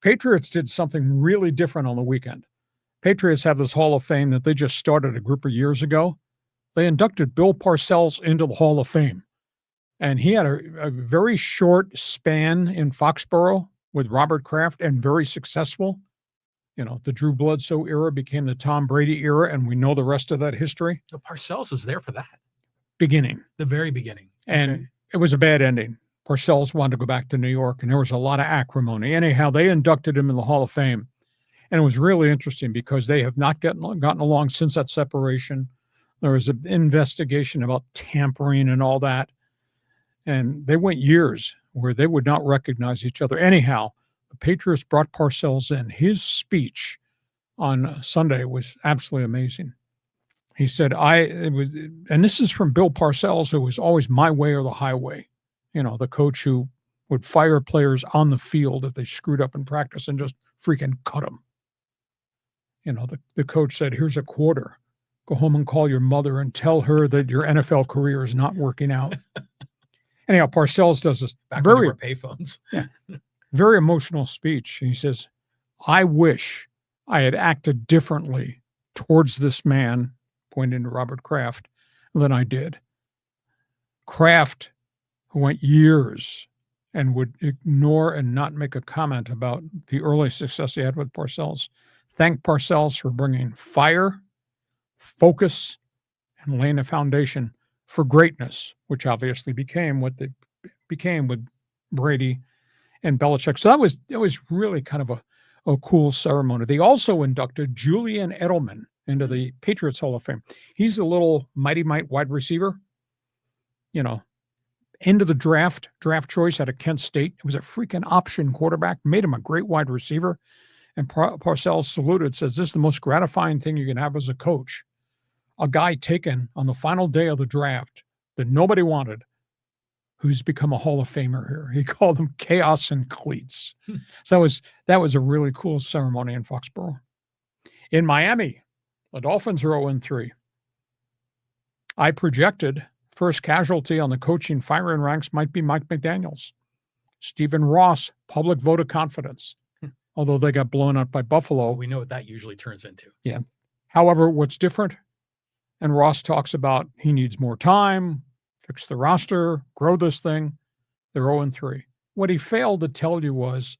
Patriots did something really different on the weekend. Patriots have this Hall of Fame that they just started a group of years ago. They inducted Bill Parcells into the Hall of Fame. And he had a very short span in Foxborough with Robert Kraft and very successful. You know, the Drew Bledsoe era became the Tom Brady era, and we know the rest of that history. So Parcells was there for that. Beginning. The very beginning. And it was a bad ending. Parcells wanted to go back to New York, and there was a lot of acrimony. Anyhow, they inducted him in the Hall of Fame. And it was really interesting because they have not gotten along since that separation. There was an investigation about tampering and all that. And they went years where they would not recognize each other. Anyhow, the Patriots brought Parcells in. His speech on Sunday was absolutely amazing. He said, and this is from Bill Parcells, who was always my way or the highway. You know, the coach who would fire players on the field if they screwed up in practice and just freaking cut them. You know, the coach said, here's a quarter. Go home and call your mother and tell her that your NFL career is not working out. Anyhow, Parcells does this very payphones. Yeah, very emotional speech. He says, I wish I had acted differently towards this man, pointing to Robert Kraft, than I did. Kraft, who went years and would ignore and not make a comment about the early success he had with Parcells, thanked Parcells for bringing fire, focus, and laying a foundation for greatness, which obviously became what they became with Brady and Belichick. So it was really kind of a cool ceremony. They also inducted Julian Edelman into the Patriots Hall of Fame. He's a little mighty might wide receiver. You know, end of the draft choice out of Kent State. It was a freaking option quarterback, made him a great wide receiver. And Parcells saluted, says, this is the most gratifying thing you can have as a coach. A guy taken on the final day of the draft that nobody wanted, who's become a Hall of Famer here. He called them chaos and cleats. So that was a really cool ceremony in Foxborough. In Miami, the Dolphins are 0-3. I projected first casualty on the coaching firing ranks might be Mike McDaniels. Stephen Ross, public vote of confidence, although they got blown up by Buffalo. We know what that usually turns into. Yeah. However, what's different, and Ross talks about he needs more time, fix the roster, grow this thing. They're 0-3. What he failed to tell you was,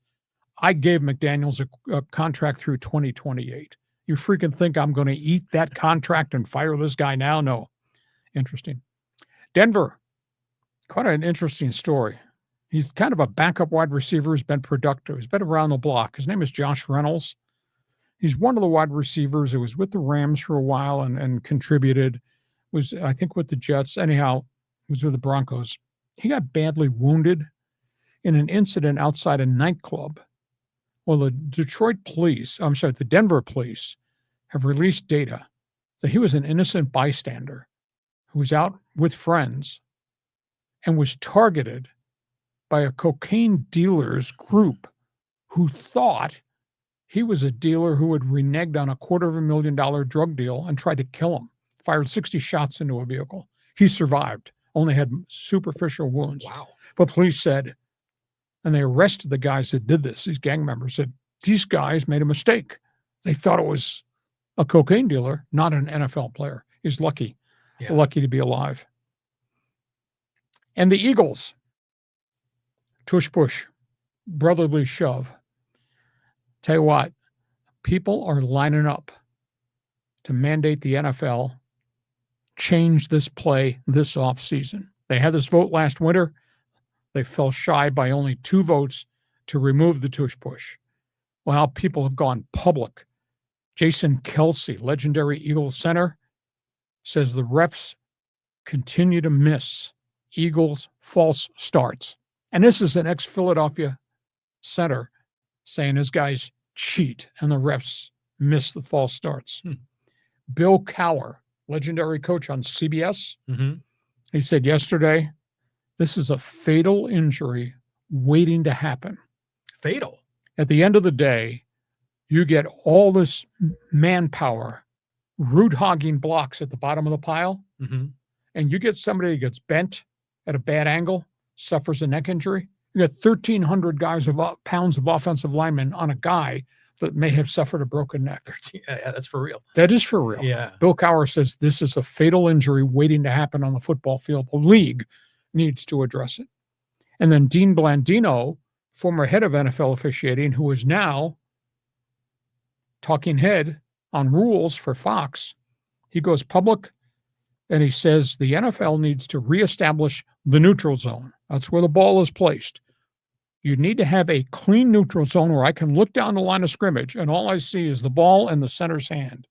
I gave McDaniels a contract through 2028. You freaking think I'm going to eat that contract and fire this guy now? No. Interesting. Denver, quite an interesting story. He's kind of a backup wide receiver who's been productive. He's been around the block. His name is Josh Reynolds. He's one of the wide receivers who was with the Rams for a while and contributed. Was, I think, with the Jets. Anyhow, he was with the Broncos. He got badly wounded in an incident outside a nightclub. Well, the Denver police have released data that he was an innocent bystander who was out with friends and was targeted by a cocaine dealers group who thought he was a dealer who had reneged on a $250,000 drug deal and tried to kill him, fired 60 shots into a vehicle. He survived, only had superficial wounds. Wow. But police said, and they arrested the guys that did this, these gang members said, these guys made a mistake. They thought it was a cocaine dealer, not an NFL player. He's lucky to be alive. And the Eagles, tush push, brotherly shove. Tell you what, people are lining up to mandate the NFL change this play this offseason. They had this vote last winter. They fell shy by only 2 votes to remove the tush push. Well, now people have gone public. Jason Kelsey, legendary Eagles center, says the refs continue to miss Eagles false starts. And this is an ex-Philadelphia center saying his guys cheat and the refs miss the false starts. Bill Cowher, legendary coach on CBS, he said yesterday, this is a fatal injury waiting to happen. Fatal? At the end of the day, you get all this manpower, root-hogging blocks at the bottom of the pile, and you get somebody who gets bent at a bad angle, suffers a neck injury, You got 1,300 pounds of offensive linemen on a guy that may have suffered a broken neck. 13, yeah, that's for real. That is for real. Yeah. Bill Cowher says this is a fatal injury waiting to happen on the football field. The league needs to address it. And then Dean Blandino, former head of NFL officiating, who is now talking head on rules for Fox, he goes public and he says the NFL needs to reestablish the neutral zone. That's where the ball is placed. You need to have a clean neutral zone where I can look down the line of scrimmage and all I see is the ball and the center's hand.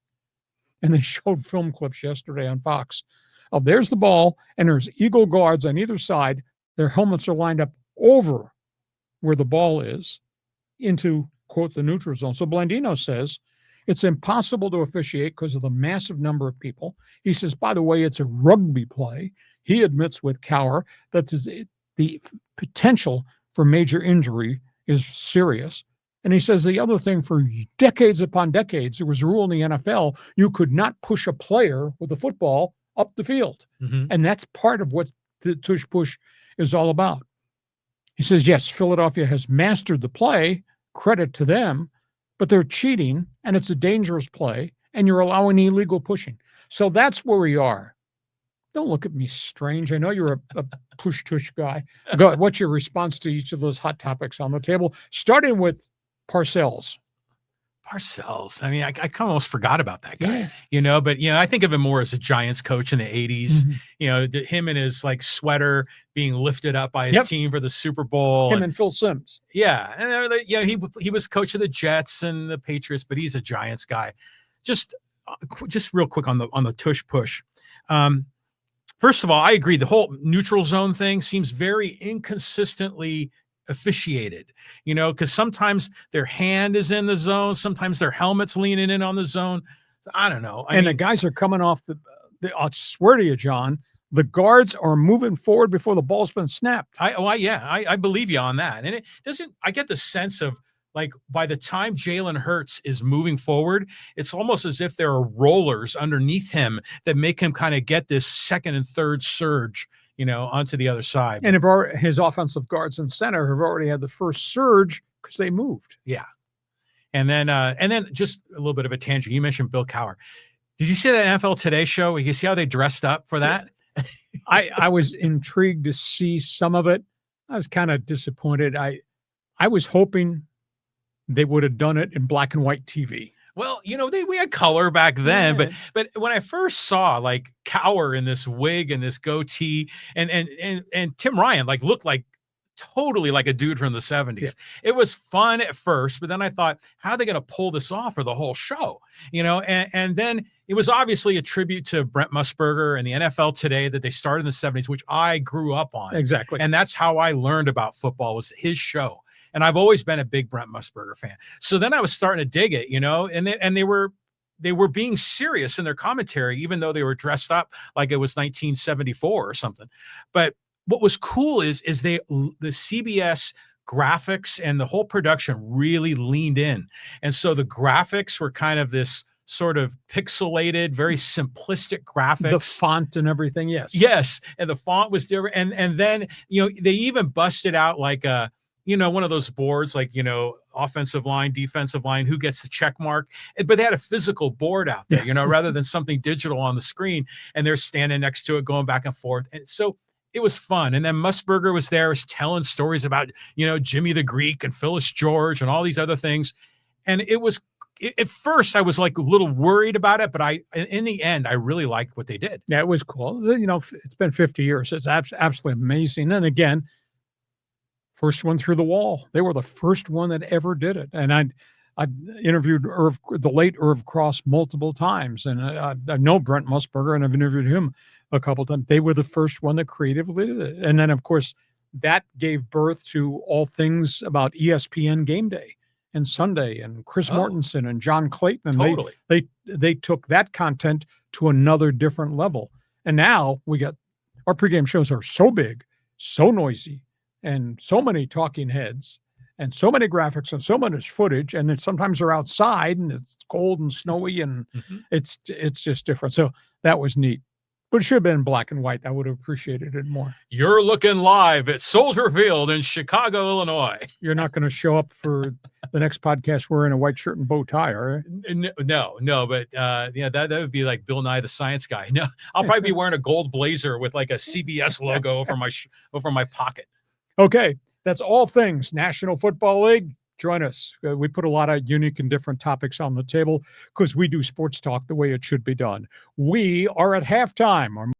And they showed film clips yesterday on Fox of there's the ball and there's eagle guards on either side. Their helmets are lined up over where the ball is into, quote, the neutral zone. So Blandino says it's impossible to officiate because of the massive number of people. He says, by the way, it's a rugby play. He admits with Cowher that the potential for major injury is serious. And he says the other thing, for decades upon decades, there was a rule in the NFL, you could not push a player with a football up the field. Mm-hmm. And that's part of what the tush push is all about. He says, yes, Philadelphia has mastered the play, credit to them, but they're cheating and it's a dangerous play and you're allowing illegal pushing. So that's where we are. Don't look at me strange. I know you're a push-tush guy. Go ahead. What's your response to each of those hot topics on the table? Starting with Parcells. Parcells. I mean, I almost forgot about that guy, Yeah. but, I think of him more as a Giants coach in the 80s, Mhm. Him and his like sweater being lifted up by his team for the Super Bowl. Him and Phil Simms. Yeah. And, he was coach of the Jets and the Patriots, but he's a Giants guy. Just real quick on the tush push. First of all, I agree. The whole neutral zone thing seems very inconsistently officiated, because sometimes their hand is in the zone. Sometimes their helmet's leaning in on the zone. I don't know. I mean, the guys are coming off I swear to you, John, the guards are moving forward before the ball's been snapped. I believe you on that. And I get the sense of, like, by the time Jalen Hurts is moving forward, it's almost as if there are rollers underneath him that make him kind of get this second and third surge, onto the other side. And his offensive guards and center have already had the first surge because they moved. Yeah. And then just a little bit of a tangent. You mentioned Bill Cowher. Did you see that NFL Today show? You see how they dressed up for that? I was intrigued to see some of it. I was kind of disappointed. I was hoping they would have done it in black and white TV. Well, we had color back then, but when I first saw like Cowher in this wig and this goatee and Tim Ryan looked like totally like a dude from the 70s. Yeah. It was fun at first, but then I thought, how are they going to pull this off for the whole show? And then it was obviously a tribute to Brent Musburger and the NFL Today that they started in the 70s, which I grew up on. Exactly. And that's how I learned about football, was his show. And I've always been a big Brent Musburger fan. So then I was starting to dig it, and they were being serious in their commentary, even though they were dressed up like it was 1974 or something. But what was cool is the CBS graphics and the whole production really leaned in. And so the graphics were kind of this sort of pixelated, very simplistic graphics. The font and everything, yes. Yes, and the font was different. And then, they even busted out like a, one of those boards, like, offensive line, defensive line, who gets the check mark. But they had a physical board out there, rather than something digital on the screen. And they're standing next to it, going back and forth. And so it was fun. And then Musburger was there, was telling stories about, Jimmy the Greek and Phyllis George and all these other things. And at first I was like a little worried about it, but in the end, I really liked what they did. Yeah, it was cool. It's been 50 years. It's absolutely amazing. And again, first one through the wall. They were the first one that ever did it. And I interviewed the late Irv Cross multiple times. And I know Brent Musburger, and I've interviewed him a couple of times. They were the first one that creatively did it. And then, of course, that gave birth to all things about ESPN Game Day and Sunday and Chris Mortensen and John Clayton. And totally. They took that content to another different level. And now our pregame shows are so big, so noisy, and so many talking heads and so many graphics and so much footage. And then sometimes they're outside and it's cold and snowy and it's just different. So that was neat. But it should have been in black and white. I would have appreciated it more. You're looking live at Soldier Field in Chicago, Illinois. You're not going to show up for the next podcast wearing a white shirt and bow tie, are you? No, but yeah, that would be like Bill Nye the Science Guy. No, I'll probably be wearing a gold blazer with like a CBS logo over my pocket. Okay, that's all things National Football League. Join us. We put a lot of unique and different topics on the table because we do sports talk the way it should be done. We are at halftime.